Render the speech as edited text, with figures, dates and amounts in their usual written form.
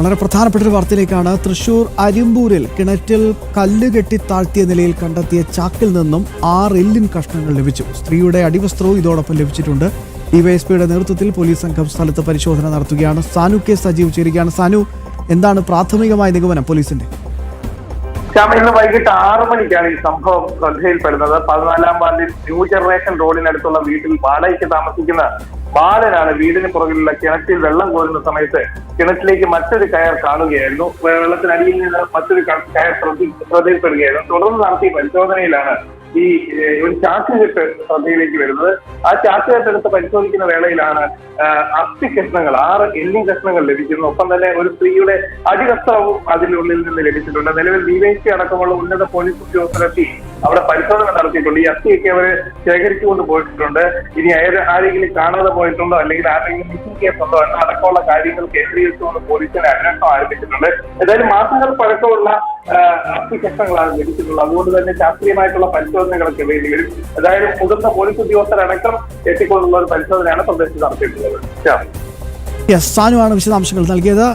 വളരെ പ്രധാനപ്പെട്ട ഒരു വാർത്തയിലേക്കാണ്. തൃശൂർ അരിമ്പൂരിൽ കിണറ്റിൽ കല്ലുകെട്ടി താഴ്ത്തിയ നിലയിൽ കണ്ടെത്തിയ ചാക്കിൽ നിന്നും 6 എല്ലിൻ കഷ്ണങ്ങൾ ലഭിച്ചു. സ്ത്രീയുടെ അടിവസ്ത്രവും ഇതോടൊപ്പം ലഭിച്ചിട്ടുണ്ട്. ഡിവൈഎസ്പിയുടെ നേതൃത്വത്തിൽ പോലീസ് സംഘം സ്ഥലത്ത് പരിശോധന നടത്തുകയാണ്. സാനു കെ സജീവ് ചേരുകയാണ്. സാനു, എന്താണ് പ്രാഥമികമായ നിഗമനം പോലീസിന്റെ? ഇന്ന് വൈകിട്ട് 6 മണിക്കാണ് ഈ സംഭവം ശ്രദ്ധയിൽപ്പെടുന്നത്. 14-ാം വാർഡിൽ ന്യൂ ജനറേഷൻ റോഡിനടുത്തുള്ള വീട്ടിൽ വാടകയ്ക്ക് താമസിക്കുന്ന ബാലനാണ് വീടിന് പുറകിലുള്ള കിണറ്റിൽ വെള്ളം കോരുന്ന സമയത്ത് കിണറ്റിലേക്ക് മറ്റൊരു കയർ കാണുകയായിരുന്നു. വെള്ളത്തിനടിയിൽ നിന്ന് മറ്റൊരു കയർ ശ്രദ്ധയിൽപ്പെടുകയായിരുന്നു. തുടർന്ന് നടത്തിയ പരിശോധനയിലാണ് ഈ ഒരു ചാക്കുകെട്ട് ശ്രദ്ധയിലേക്ക് വരുന്നത്. ആ ചാക്കുകെട്ടെടുത്ത് പരിശോധിക്കുന്ന വേളയിലാണ് അസ്ഥി കഷ്ണങ്ങൾ 6 എല്ലിൻ കഷ്ണങ്ങൾ ലഭിക്കുന്നു. ഒപ്പം തന്നെ ഒരു സ്ത്രീയുടെ അടിവസ്ത്രവും അതിനുള്ളിൽ നിന്ന് ലഭിച്ചിട്ടുണ്ട്. നിലവിൽ ഡിവൈഎസ്പി അടക്കമുള്ള ഉന്നത പോലീസ് ഉദ്യോഗസ്ഥരെത്തി അവിടെ പരിശോധന നടത്തിയിട്ടുണ്ട്. ഈ അസ്ഥിയൊക്കെ അവർ ശേഖരിച്ചുകൊണ്ട് പോയിട്ടുണ്ട്. ഇനി ആരെങ്കിലും കാണാതെ പോയിട്ടുണ്ടോ അല്ലെങ്കിൽ ആരെങ്കിലും മിസ്സിംഗ് കേസ് ഉണ്ടോ എന്ന അടക്കമുള്ള കാര്യങ്ങൾ കേന്ദ്രീകരിച്ചുകൊണ്ട് പോലീസിന് അന്വേഷണം ആരംഭിച്ചിട്ടുണ്ട്. ഏതായാലും മാസങ്ങൾ പഴക്കമുള്ള അസ്ഥി കഷ്ണങ്ങളാണ് ലഭിച്ചിട്ടുള്ളത്. അതുകൊണ്ട് തന്നെ ശാസ്ത്രീയമായിട്ടുള്ള പരിശോധനകളൊക്കെ വേണ്ടി വരും. ഏതായാലും മുതിർന്ന പോലീസ് ഉദ്യോഗസ്ഥരടക്കം എത്തിക്കൊണ്ടുള്ള ഒരു പരിശോധനയാണ് പ്രദേശത്ത് നടത്തിയിട്ടുള്ളത്. സാനുവാണ് വിശദാംശങ്ങൾ നൽകിയത്.